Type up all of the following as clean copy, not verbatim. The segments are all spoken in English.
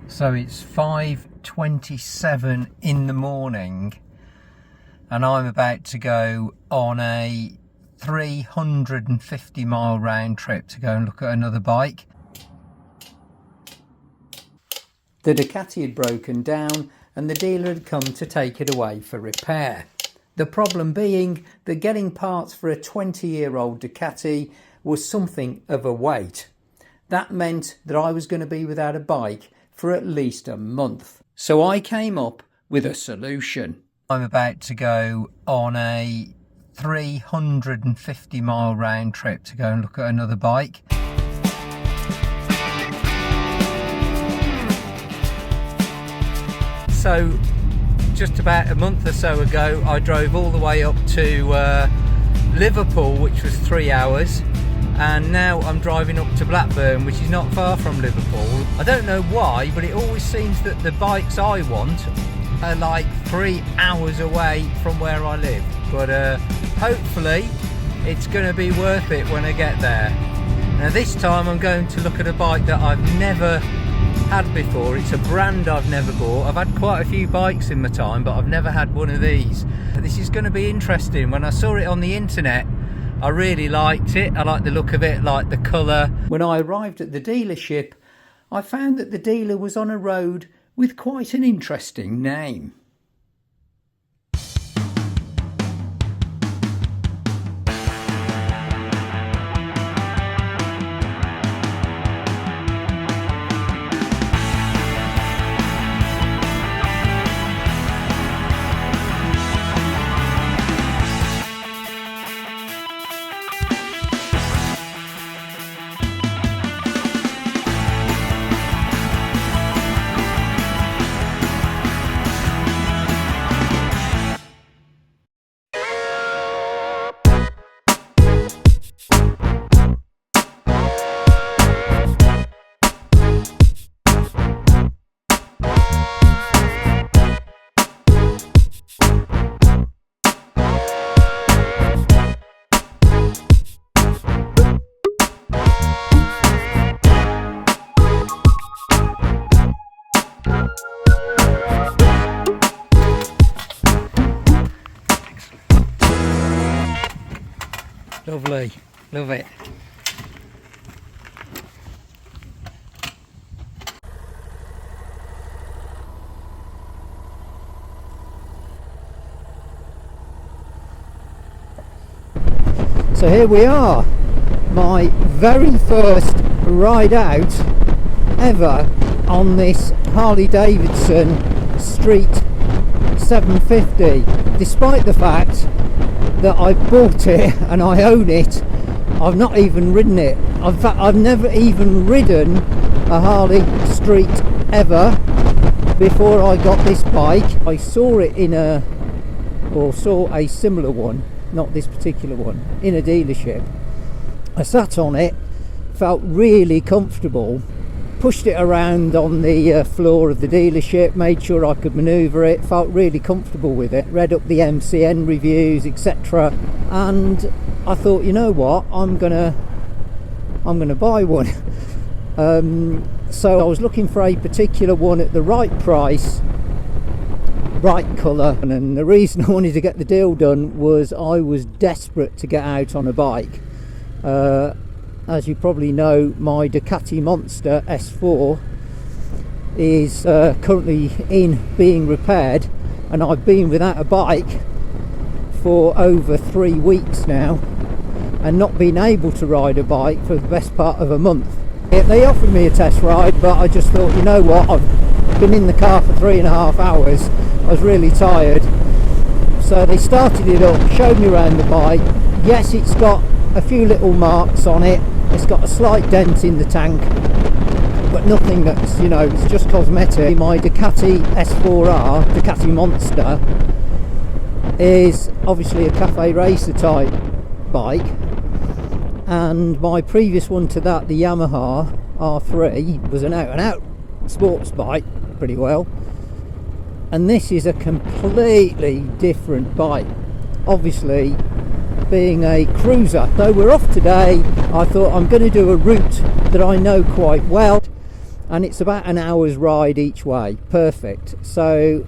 So it's 5:27 in the morning and I'm about to go on a 350 mile round trip to go and look at another bike. The Ducati had broken down and the dealer had come to take it away for repair. The problem being that getting parts for a 20-year-old Ducati was something of a wait. That meant that I was going to be without a bike for at least a month. So I came up with a solution. I'm about to go on a 350 mile round trip to go and look at another bike. So just about a month or so ago I drove all the way up to Liverpool, which was 3 hours, and now I'm driving up to Blackburn, which is not far from Liverpool. I don't know why, but it always seems that the bikes I want are like 3 hours away from where I live, but hopefully it's going to be worth it when I get there. Now this time I'm going to look at a bike that I've never had before. It's a brand I've never bought. I've had quite a few bikes in my time, but I've never had one of these. This is going to be interesting. When I saw it on the internet, I really liked it. I like the look of it, like the colour. When I arrived at the dealership, I found that the dealer was on a road with quite an interesting name. Lovely, love it. So here we are, my very first ride out ever on this Harley Davidson Street 750. Despite the fact that I bought it and I own it, I've not even ridden it. In fact, I've never even ridden a Harley Street ever before I got this bike. I saw it saw a similar one, not this particular one, in a dealership. I sat on it, felt really comfortable, pushed it around on the floor of the dealership, made sure I could manoeuvre it, felt really comfortable with it, read up the MCN reviews, etc. And I thought, you know what, I'm gonna buy one. So I was looking for a particular one at the right price, right colour, and the reason I wanted to get the deal done was I was desperate to get out on a bike. As you probably know, my Ducati Monster S4 is currently being repaired, and I've been without a bike for over 3 weeks now and not been able to ride a bike for the best part of a month. They offered me a test ride, but I just thought, you know what, I've been in the car for 3.5 hours, I was really tired. So they started it up, showed me around the bike. Yes, it's got a few little marks on it, it's got a slight dent in the tank, but nothing that's, you know, it's just cosmetic. My Ducati S4R, Ducati Monster, is obviously a cafe racer type bike, and my previous one to that, the Yamaha R3, was an out and out sports bike, pretty well, and this is a completely different bike, obviously being a cruiser. So we're off today. I thought I'm going to do a route that I know quite well, and it's about an hour's ride each way. Perfect. So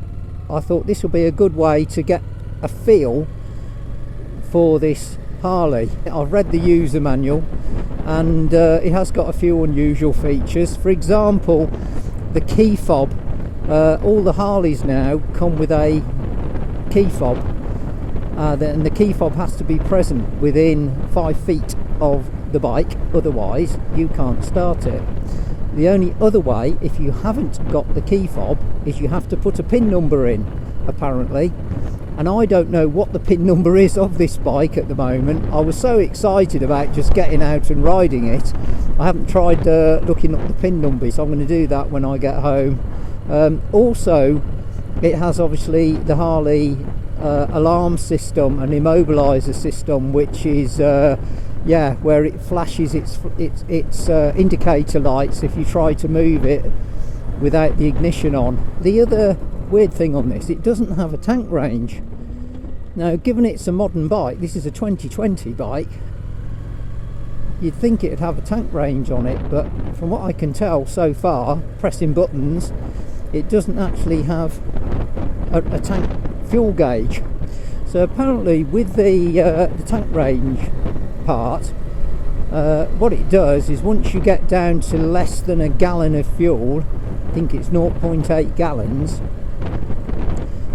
I thought this will be a good way to get a feel for this Harley. I've read the user manual, and it has got a few unusual features. For example, the key fob. All the Harleys now come with a key fob, and the key fob has to be present within 5 feet of the bike, otherwise you can't start it. The only other way, if you haven't got the key fob, is you have to put a pin number in, apparently. And I don't know what the pin number is of this bike at the moment. I was so excited about just getting out and riding it. I haven't tried looking up the pin number, so I'm going to do that when I get home. Also, it has obviously the Harley alarm system and immobiliser system, which is where it flashes its indicator lights if you try to move it without the ignition on. The other weird thing on this, it doesn't have a tank range. Now, given it's a modern bike, this is a 2020 bike, you'd think it'd have a tank range on it, but from what I can tell so far, pressing buttons, it doesn't actually have a tank fuel gauge. So apparently with the tank range part, what it does is once you get down to less than a gallon of fuel, I think it's 0.8 gallons,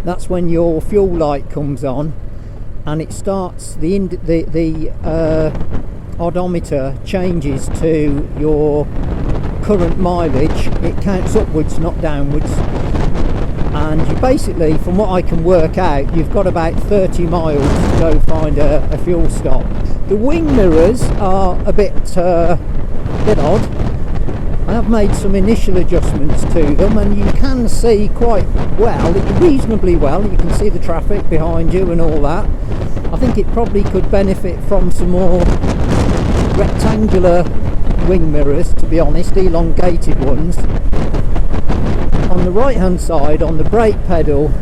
that's when your fuel light comes on, and it starts the odometer changes to your current mileage. It counts upwards, not downwards, and you basically, from what I can work out, you've got about 30 miles to go find a fuel stop. The wing mirrors are a bit odd. I have made some initial adjustments to them, and you can see quite well, reasonably well. You can see the traffic behind you and all that. I think it probably could benefit from some more rectangular wing mirrors, to be honest, elongated ones. On the right hand side, on the brake pedal,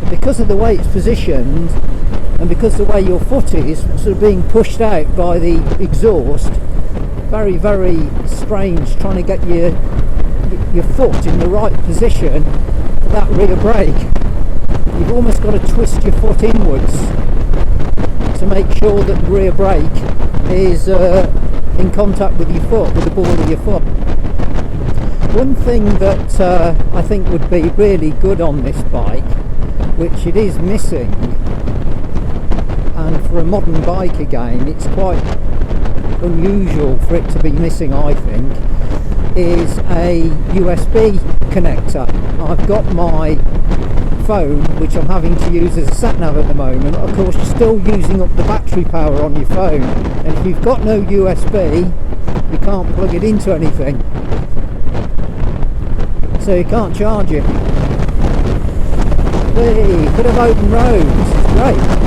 because of the way it's positioned and because the way your foot is sort of being pushed out by the exhaust, very, very strange trying to get your foot in the right position for that rear brake. You've almost got to twist your foot inwards to make sure that the rear brake is in contact with your foot, with the ball of your foot. One thing that I think would be really good on this bike, which it is missing, and for a modern bike again, it's quite unusual for it to be missing, I think, is a USB connector. I've got my phone, which I'm having to use as a sat-nav at the moment. Of course, you're still using up the battery power on your phone, and if you've got no USB, you can't plug it into anything, so you can't charge it. Hey, bit of open roads, great.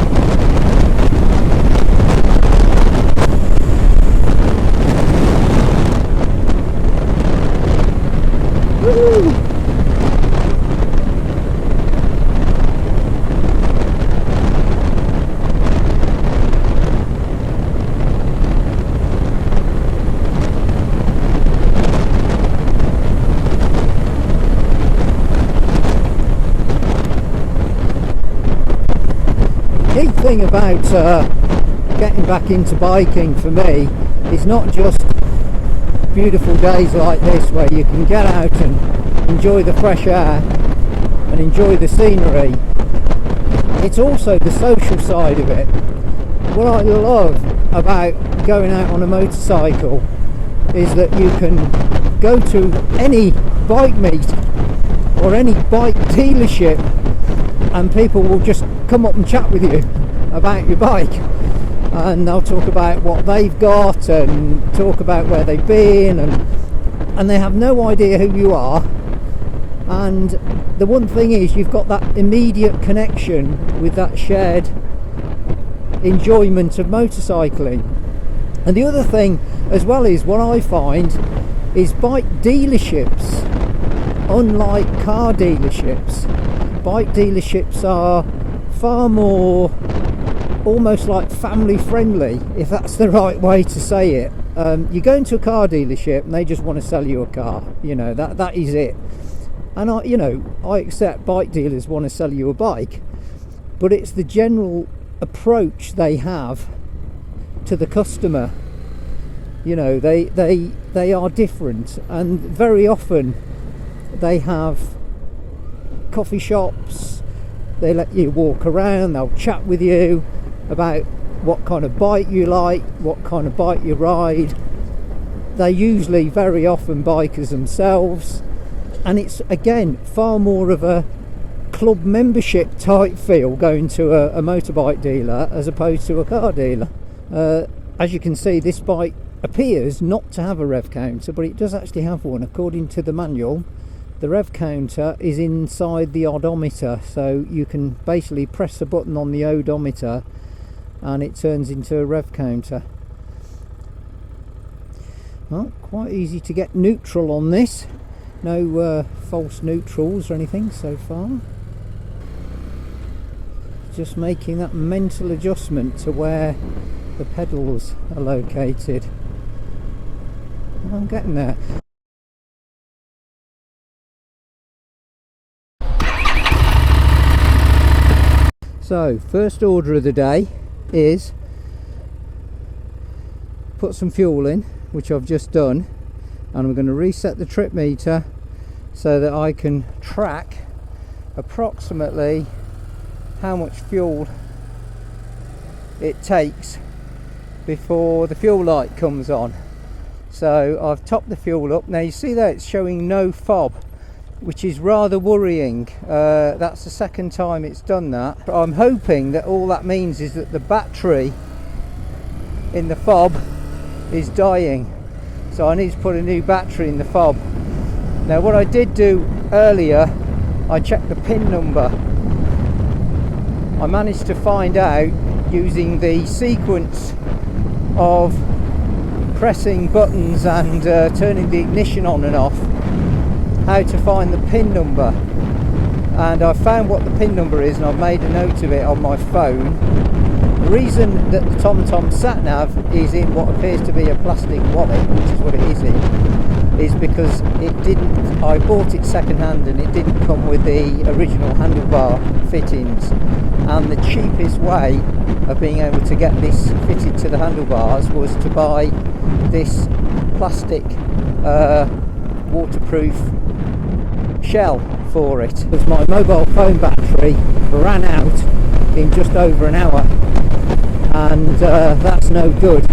Key thing about getting back into biking for me is not just beautiful days like this where you can get out and enjoy the fresh air and enjoy the scenery. It's also the social side of it. What I love about going out on a motorcycle is that you can go to any bike meet or any bike dealership and people will just come up and chat with you about your bike, and they'll talk about what they've got and talk about where they've been, and they have no idea who you are. And the one thing is, you've got that immediate connection with that shared enjoyment of motorcycling. And the other thing as well is, what I find is bike dealerships, unlike car dealerships, bike dealerships are far more almost like family friendly, if that's the right way to say it. You go into a car dealership and they just want to sell you a car, you know, that is it. And I accept bike dealers want to sell you a bike, but it's the general approach they have to the customer. You know, they are different, and very often they have coffee shops, they let you walk around, they'll chat with you about what kind of bike you like, what kind of bike you ride. They're usually very often bikers themselves, and it's again far more of a club membership type feel going to a motorbike dealer as opposed to a car dealer. As you can see, this bike appears not to have a rev counter, but it does actually have one. According to the manual, the rev counter is inside the odometer, so you can basically press a button on the odometer and it turns into a rev counter. Well, quite easy to get neutral on this. No false neutrals or anything so far. Just making that mental adjustment to where the pedals are located. I'm getting there. So, first order of the day is put some fuel in, which I've just done, and I'm going to reset the trip meter so that I can track approximately how much fuel it takes before the fuel light comes on. So I've topped the fuel up. Now you see that it's showing no fob, which is rather worrying. That's the second time it's done that. I'm hoping that all that means is that the battery in the fob is dying, so I need to put a new battery in the fob. Now what I did do earlier, I checked the pin number. I managed to find out using the sequence of pressing buttons and turning the ignition on and off how to find the pin number, and I found what the pin number is, and I've made a note of it on my phone. The reason that the TomTom sat nav is in what appears to be a plastic wallet, which is what it is in, is because I bought it second hand and it didn't come with the original handlebar fittings, and the cheapest way of being able to get this fitted to the handlebars was to buy this plastic waterproof shell for it, because my mobile phone battery ran out in just over an hour, and that's no good.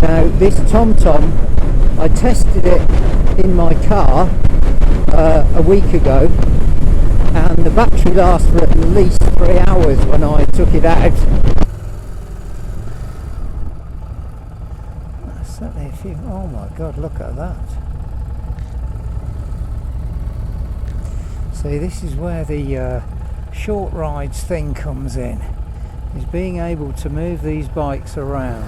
Now this TomTom, I tested it in my car a week ago, and the battery lasts for at least 3 hours when I took it out. Certainly a few. Oh my god, look at that. See, this is where the short rides thing comes in, is being able to move these bikes around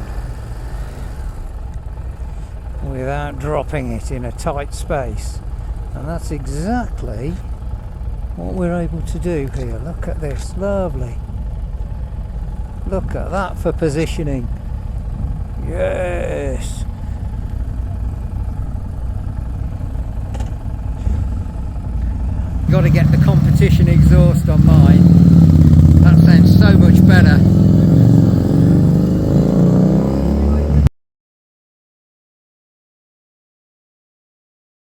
without dropping it in a tight space, and that's exactly what we're able to do here. Look at this, lovely. Look at that for positioning. Yes. Got to get the competition exhaust on mine. That sounds so much better.